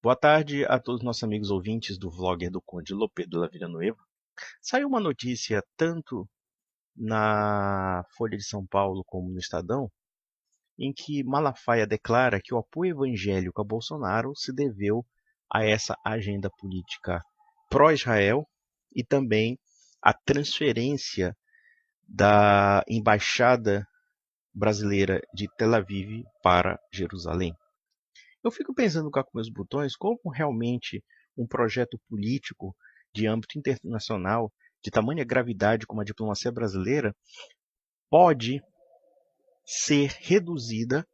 Boa tarde a todos os nossos amigos ouvintes do vlogger do Conde Lopé do La Villanueva. Saiu uma notícia tanto na Folha de São Paulo como no Estadão, em que Malafaia declara que o apoio evangélico a Bolsonaro se deveu a essa agenda política pró-Israel e também a transferência da embaixada brasileira de Tel Aviv para Jerusalém. Eu fico pensando cá com meus botões como realmente um projeto político de âmbito internacional, de tamanha gravidade como a diplomacia brasileira, pode ser reduzida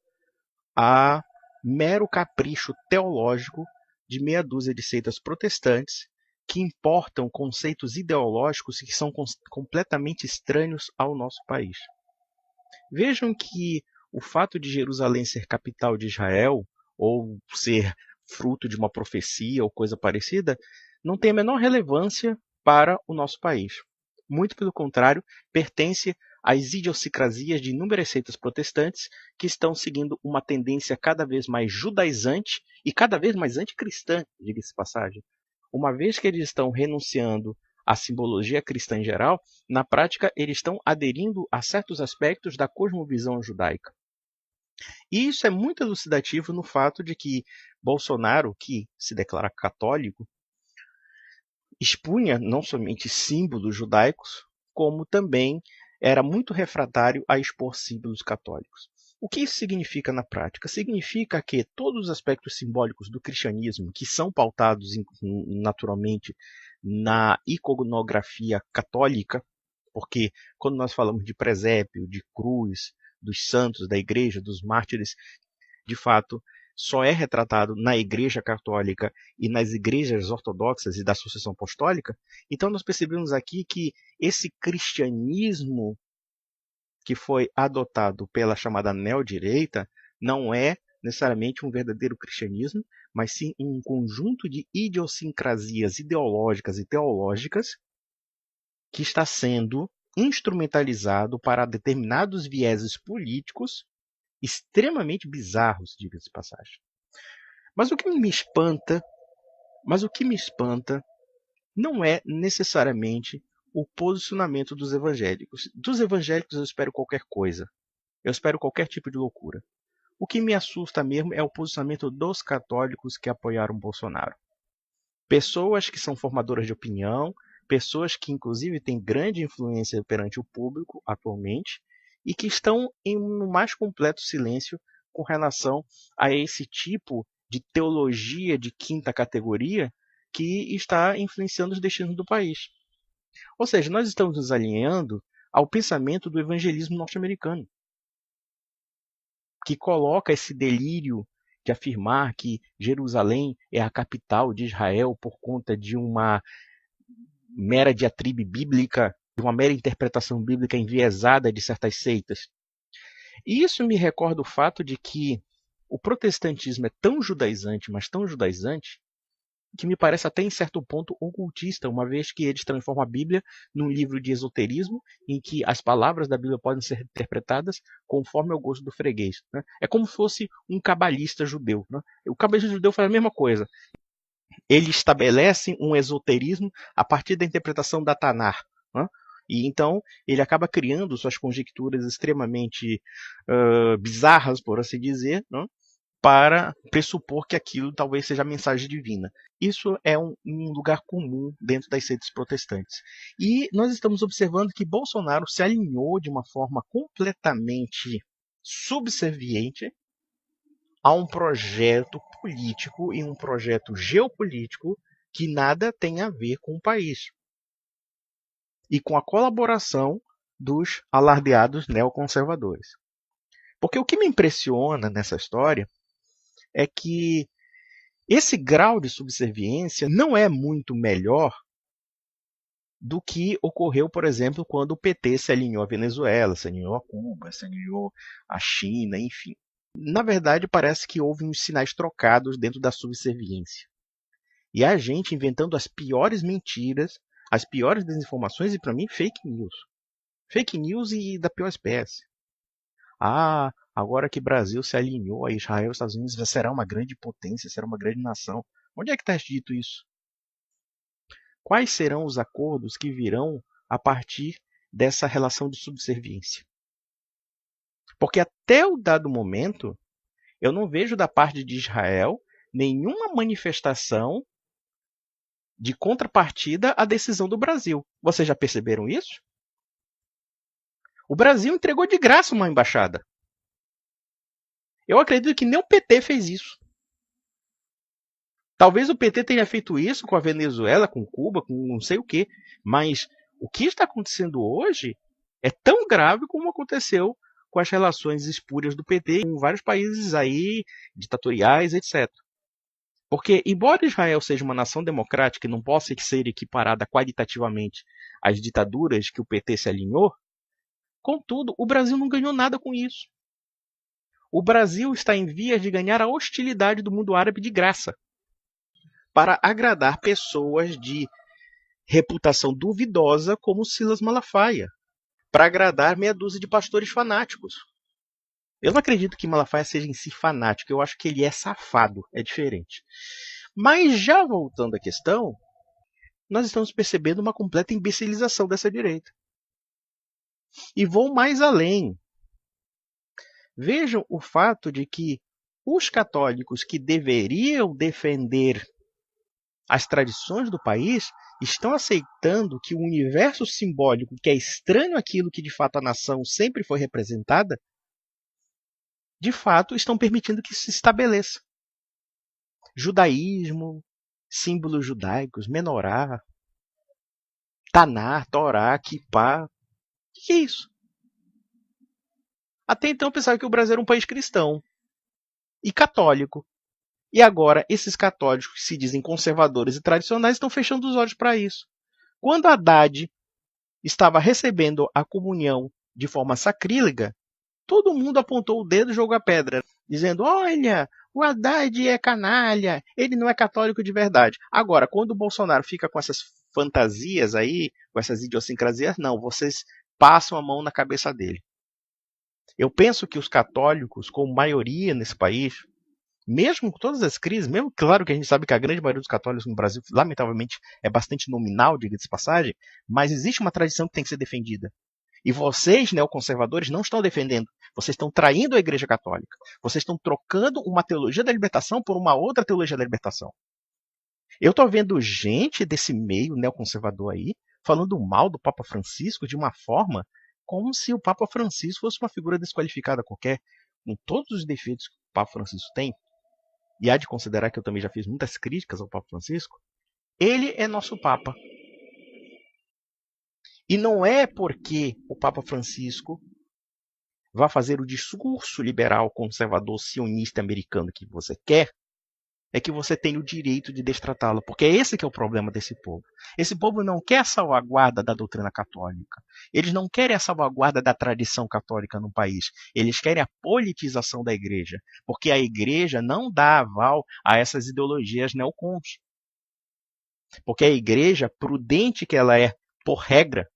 a mero capricho teológico de meia dúzia de seitas protestantes que importam conceitos ideológicos que são completamente estranhos ao nosso país. Vejam que o fato de Jerusalém ser capital de Israel, ou ser fruto de uma profecia ou coisa parecida, não tem a menor relevância para o nosso país. Muito pelo contrário, pertence às idiosincrasias de inúmeras seitas protestantes que estão seguindo uma tendência cada vez mais judaizante e cada vez mais anticristã, diga-se de passagem. Uma vez que eles estão renunciando à simbologia cristã em geral, na prática eles estão aderindo a certos aspectos da cosmovisão judaica. E isso é muito elucidativo no fato de que Bolsonaro, que se declara católico, expunha não somente símbolos judaicos, como também era muito refratário a expor símbolos católicos. O que isso significa na prática? Significa que todos os aspectos simbólicos do cristianismo, que são pautados naturalmente na iconografia católica, porque quando nós falamos de presépio, de cruz, dos santos, da igreja, dos mártires, de fato, só é retratado na Igreja Católica e nas igrejas ortodoxas e da sucessão apostólica. Então nós percebemos aqui que esse cristianismo que foi adotado pela chamada neodireita não é necessariamente um verdadeiro cristianismo, mas sim um conjunto de idiosincrasias ideológicas e teológicas que está sendo instrumentalizado para determinados vieses políticos extremamente bizarros, diga-se de passagem. Mas o que me espanta, não é necessariamente o posicionamento dos evangélicos. Dos evangélicos eu espero qualquer coisa. Eu espero qualquer tipo de loucura. O que me assusta mesmo é o posicionamento dos católicos que apoiaram Bolsonaro. Pessoas que são formadoras de opinião, pessoas que inclusive têm grande influência perante o público atualmente e que estão em um mais completo silêncio com relação a esse tipo de teologia de quinta categoria que está influenciando os destinos do país. Ou seja, nós estamos nos alinhando ao pensamento do evangelismo norte-americano, que coloca esse delírio de afirmar que Jerusalém é a capital de Israel por conta de uma mera diatribe bíblica, de uma mera interpretação bíblica enviesada de certas seitas. E isso me recorda o fato de que o protestantismo é tão judaizante, mas tão judaizante, que me parece até em certo ponto ocultista, uma vez que eles transformam a Bíblia num livro de esoterismo, em que as palavras da Bíblia podem ser interpretadas conforme o gosto do freguês. Né? É como se fosse um cabalista judeu. Né? O cabalista judeu faz a mesma coisa. Ele estabelece um esoterismo a partir da interpretação da Tanar. Né? E então ele acaba criando suas conjecturas extremamente bizarras, por assim dizer, né? Para pressupor que aquilo talvez seja a mensagem divina. Isso é um lugar comum dentro das seitas protestantes. E nós estamos observando que Bolsonaro se alinhou de uma forma completamente subserviente a um projeto político e um projeto geopolítico que nada tem a ver com o país. E com a colaboração dos alardeados neoconservadores. Porque o que me impressiona nessa história é que esse grau de subserviência não é muito melhor do que ocorreu, por exemplo, quando o PT se alinhou à Venezuela, se alinhou a Cuba, se alinhou à China, enfim. Na verdade, parece que houve uns sinais trocados dentro da subserviência. E a gente inventando as piores mentiras, as piores desinformações e, para mim, fake news. Fake news e da pior espécie. Ah, Agora que o Brasil se alinhou a Israel e Estados Unidos, será uma grande potência, será uma grande nação. Onde é que está dito isso? Quais serão os acordos que virão a partir dessa relação de subserviência? Porque até o dado momento, eu não vejo da parte de Israel nenhuma manifestação de contrapartida à decisão do Brasil. Vocês já perceberam isso? O Brasil entregou de graça uma embaixada. Eu acredito que nem o PT fez isso. Talvez o PT tenha feito isso com a Venezuela, com Cuba, com não sei o quê. Mas o que está acontecendo hoje é tão grave como aconteceu com as relações espúrias do PT em vários países aí, ditatoriais, etc. Porque, embora Israel seja uma nação democrática e não possa ser equiparada qualitativamente às ditaduras que o PT se alinhou, contudo, o Brasil não ganhou nada com isso. O Brasil está em vias de ganhar a hostilidade do mundo árabe de graça, para agradar pessoas de reputação duvidosa como Silas Malafaia, para agradar meia dúzia de pastores fanáticos. Eu não acredito que Malafaia seja em si fanático, eu acho que ele é safado, é diferente. Mas já voltando à questão, nós estamos percebendo uma completa imbecilização dessa direita. E vou mais além. Vejam o fato de que os católicos que deveriam defender as tradições do país estão aceitando que o universo simbólico, que é estranho àquilo que de fato a nação sempre foi representada, de fato estão permitindo que se estabeleça. Judaísmo, símbolos judaicos, menorá, taná, torá, quipá. O que é isso? Até então eu pensava que o Brasil era um país cristão e católico. E agora esses católicos que se dizem conservadores e tradicionais estão fechando os olhos para isso. Quando Haddad estava recebendo a comunhão de forma sacrílega, todo mundo apontou o dedo e jogou a pedra, dizendo: olha, o Haddad é canalha, ele não é católico de verdade. Agora, quando o Bolsonaro fica com essas fantasias aí, com essas idiosincrasias, não, vocês passam a mão na cabeça dele. Eu penso que os católicos, como maioria nesse país, mesmo com todas as crises, mesmo claro que a gente sabe que a grande maioria dos católicos no Brasil, lamentavelmente, é bastante nominal, diga-se de passagem, mas existe uma tradição que tem que ser defendida. E vocês, neoconservadores, não estão defendendo. Vocês estão traindo a Igreja Católica. Vocês estão trocando uma teologia da libertação por uma outra teologia da libertação. Eu estou vendo gente desse meio neoconservador aí falando mal do Papa Francisco de uma forma como se o Papa Francisco fosse uma figura desqualificada qualquer, com todos os defeitos que o Papa Francisco tem. E há de considerar que eu também já fiz muitas críticas ao Papa Francisco. Ele é nosso Papa. E não é porque o Papa Francisco vai fazer o discurso liberal, conservador, sionista americano que você quer, é que você tem o direito de destratá-lo. Porque é esse que é o problema desse povo. Esse povo não quer a salvaguarda da doutrina católica. Eles não querem a salvaguarda da tradição católica no país. Eles querem a politização da igreja. Porque a igreja não dá aval a essas ideologias neocons. Porque a igreja, prudente que ela é, por regra,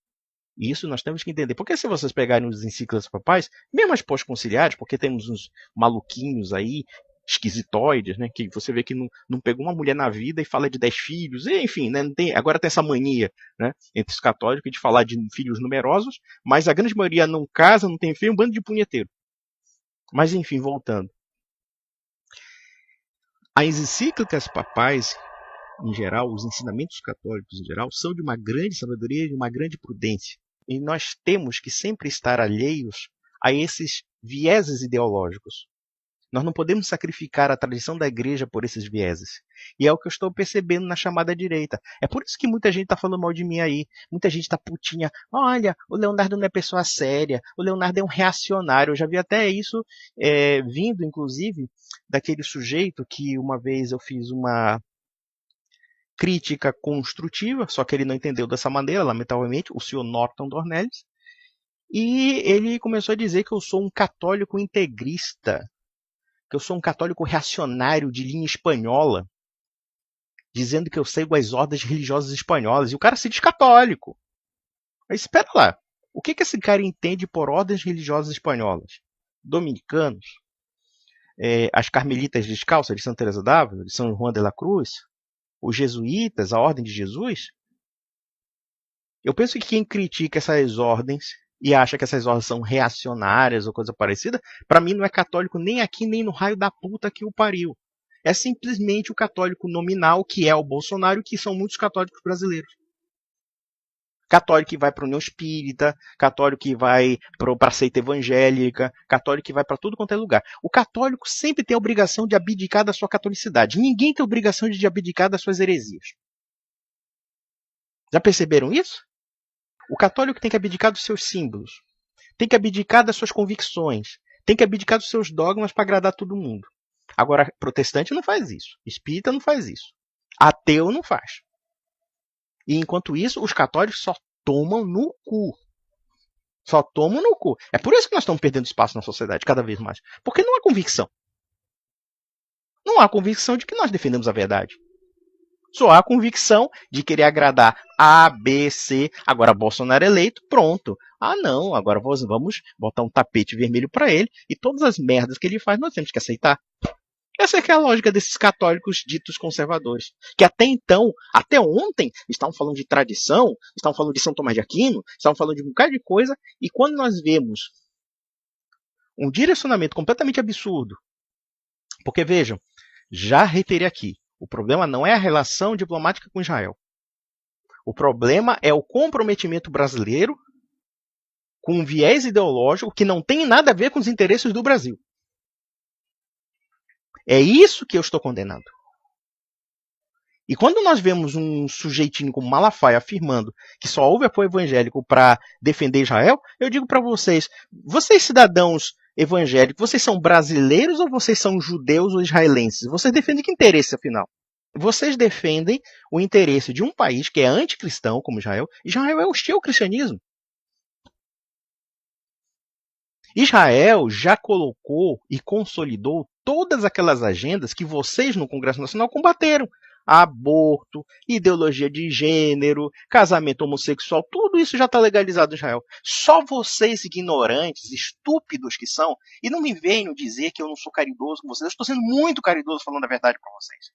e isso nós temos que entender. Porque se vocês pegarem os encíclicas papais, mesmo as pós-conciliares, porque temos uns maluquinhos aí, esquisitoides, né, que você vê que não pegou uma mulher na vida e fala de 10 filhos, enfim, né, agora tem essa mania, né, entre os católicos de falar de filhos numerosos, mas a grande maioria não casa, não tem filho, um bando de punheteiro. Mas enfim, voltando. As encíclicas papais, em geral, os ensinamentos católicos em geral, são de uma grande sabedoria e de uma grande prudência. E nós temos que sempre estar alheios a esses vieses ideológicos. Nós não podemos sacrificar a tradição da igreja por esses vieses. E é o que eu estou percebendo na chamada direita. É por isso que muita gente está falando mal de mim aí. Muita gente está putinha. Olha, o Leonardo não é pessoa séria. O Leonardo é um reacionário. Eu já vi até isso vindo, inclusive, daquele sujeito que uma vez eu fiz uma crítica construtiva, só que ele não entendeu dessa maneira, lamentavelmente, o senhor Norton Dornelles. E ele começou a dizer que eu sou um católico integrista, que eu sou um católico reacionário de linha espanhola, dizendo que eu sigo as ordens religiosas espanholas, e o cara se diz católico. Mas espera lá, o que esse cara entende por ordens religiosas espanholas? dominicanos, as carmelitas descalças de Santa Teresa d'Ávila, de São João de la Cruz, os jesuítas, a Ordem de Jesus. Eu penso que quem critica essas ordens e acha que essas ordens são reacionárias ou coisa parecida, para mim não é católico nem aqui nem no raio da puta que o pariu. É simplesmente o católico nominal, que é o Bolsonaro, que são muitos católicos brasileiros. Católico que vai para a União Espírita, católico que vai para a seita evangélica, católico que vai para tudo quanto é lugar. O católico sempre tem a obrigação de abdicar da sua catolicidade. Ninguém tem a obrigação de abdicar das suas heresias. Já perceberam isso? O católico tem que abdicar dos seus símbolos, tem que abdicar das suas convicções, tem que abdicar dos seus dogmas para agradar todo mundo. Agora, protestante não faz isso, espírita não faz isso, ateu não faz. E enquanto isso, os católicos só tomam no cu. Só tomam no cu. É por isso que nós estamos perdendo espaço na sociedade cada vez mais. Porque não há convicção. Não há convicção de que nós defendemos a verdade. Só há convicção de querer agradar A, B, C. Agora Bolsonaro eleito, pronto. Ah, não, agora vamos botar um tapete vermelho para ele e todas as merdas que ele faz nós temos que aceitar. Essa é que é a lógica desses católicos ditos conservadores, que até então, até ontem, estavam falando de tradição, estavam falando de São Tomás de Aquino, estavam falando de um bocado de coisa, e quando nós vemos um direcionamento completamente absurdo, porque vejam, já reiterei aqui, o problema não é a relação diplomática com Israel. O problema é o comprometimento brasileiro com um viés ideológico que não tem nada a ver com os interesses do Brasil. É isso que eu estou condenando. E quando nós vemos um sujeitinho como Malafaia afirmando que só houve apoio evangélico para defender Israel, eu digo para vocês, vocês cidadãos evangélicos, vocês são brasileiros ou vocês são judeus ou israelenses? Vocês defendem que interesse, afinal? Vocês defendem o interesse de um país que é anticristão, como Israel. Israel é hostil ao cristianismo. Israel já colocou e consolidou todas aquelas agendas que vocês no Congresso Nacional combateram. Aborto, ideologia de gênero, casamento homossexual, tudo isso já está legalizado em Israel. Só vocês ignorantes, estúpidos que são, e não me venham dizer que eu não sou caridoso com vocês, eu estou sendo muito caridoso falando a verdade para vocês.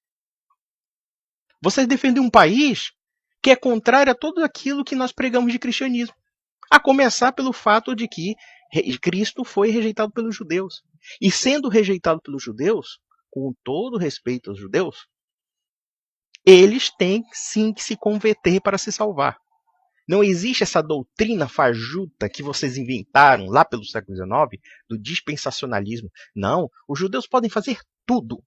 Vocês defendem um país que é contrário a tudo aquilo que nós pregamos de cristianismo. A começar pelo fato de que Cristo foi rejeitado pelos judeus. E sendo rejeitado pelos judeus, com todo respeito aos judeus, eles têm sim que se converter para se salvar. Não existe essa doutrina fajuta que vocês inventaram lá pelo século XIX, do dispensacionalismo. Não, os judeus podem fazer tudo.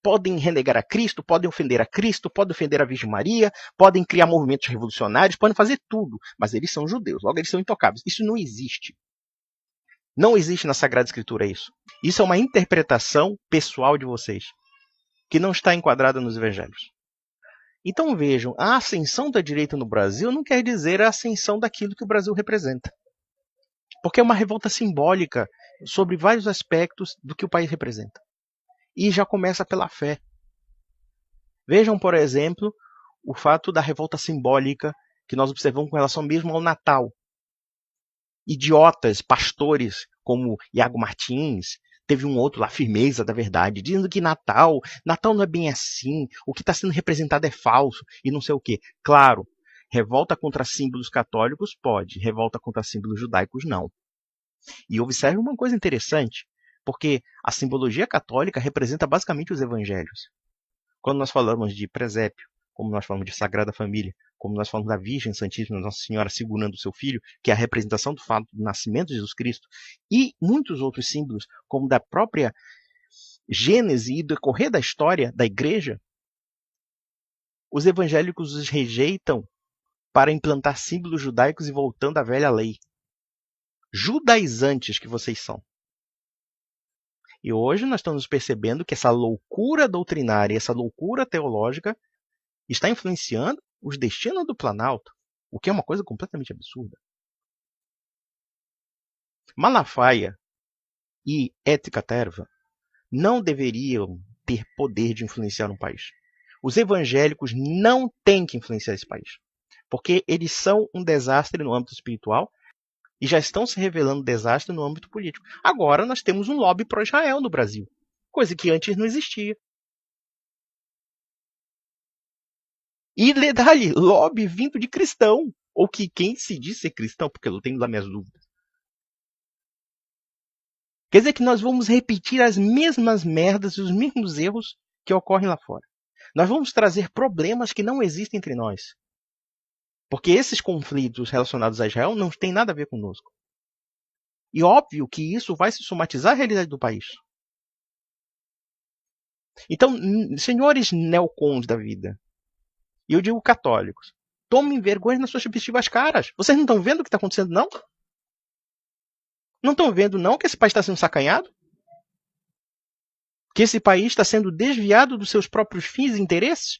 Podem renegar a Cristo, podem ofender a Cristo, podem ofender a Virgem Maria, podem criar movimentos revolucionários, podem fazer tudo, mas eles são judeus, logo eles são intocáveis. Isso não existe. Não existe na Sagrada Escritura isso. Isso é uma interpretação pessoal de vocês, que não está enquadrada nos evangelhos. Então vejam, a ascensão da direita no Brasil não quer dizer a ascensão daquilo que o Brasil representa. Porque é uma revolta simbólica sobre vários aspectos do que o país representa. E já começa pela fé. Vejam, por exemplo, o fato da revolta simbólica que nós observamos com relação mesmo ao Natal. Idiotas, pastores como Iago Martins, teve um outro lá, Firmeza da Verdade, dizendo que Natal não é bem assim, o que está sendo representado é falso e não sei o quê. Claro, revolta contra símbolos católicos pode, revolta contra símbolos judaicos não. E observe uma coisa interessante, porque a simbologia católica representa basicamente os evangelhos. Quando nós falamos de presépio, como nós falamos de Sagrada Família, como nós falamos da Virgem Santíssima Nossa Senhora segurando o seu filho, que é a representação do fato do nascimento de Jesus Cristo, e muitos outros símbolos, como da própria Gênese e do decorrer da história da igreja, os evangélicos os rejeitam para implantar símbolos judaicos e voltando à velha lei. Judaizantes que vocês são. E hoje nós estamos percebendo que essa loucura doutrinária, essa loucura teológica está influenciando os destinos do Planalto, o que é uma coisa completamente absurda. Malafaia e Ética Terva não deveriam ter poder de influenciar um país. Os evangélicos não têm que influenciar esse país, porque eles são um desastre no âmbito espiritual E já estão se revelando desastres no âmbito político. Agora nós temos um lobby pró-Israel no Brasil, coisa que antes não existia. E detalhe, lobby vindo de cristão, ou que quem se diz ser cristão, porque eu tenho lá minhas dúvidas. Quer dizer que nós vamos repetir as mesmas merdas e os mesmos erros que ocorrem lá fora. Nós vamos trazer problemas que não existem entre nós. Porque esses conflitos relacionados a Israel não têm nada a ver conosco. E óbvio que isso vai se somatizar à realidade do país. Então, senhores neocons da vida, e eu digo católicos, tomem vergonha nas suas respectivas caras. Vocês não estão vendo o que está acontecendo, não? Não estão vendo, não, que esse país está sendo sacanhado? Que esse país está sendo desviado dos seus próprios fins e interesses?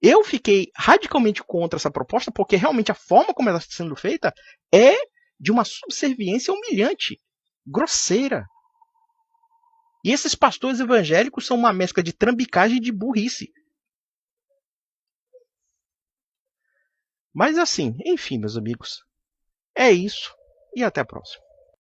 Eu fiquei radicalmente contra essa proposta, porque realmente a forma como ela está sendo feita é de uma subserviência humilhante, grosseira. E esses pastores evangélicos são uma mescla de trambicagem e de burrice. Mas assim, enfim, meus amigos, é isso e até a próxima.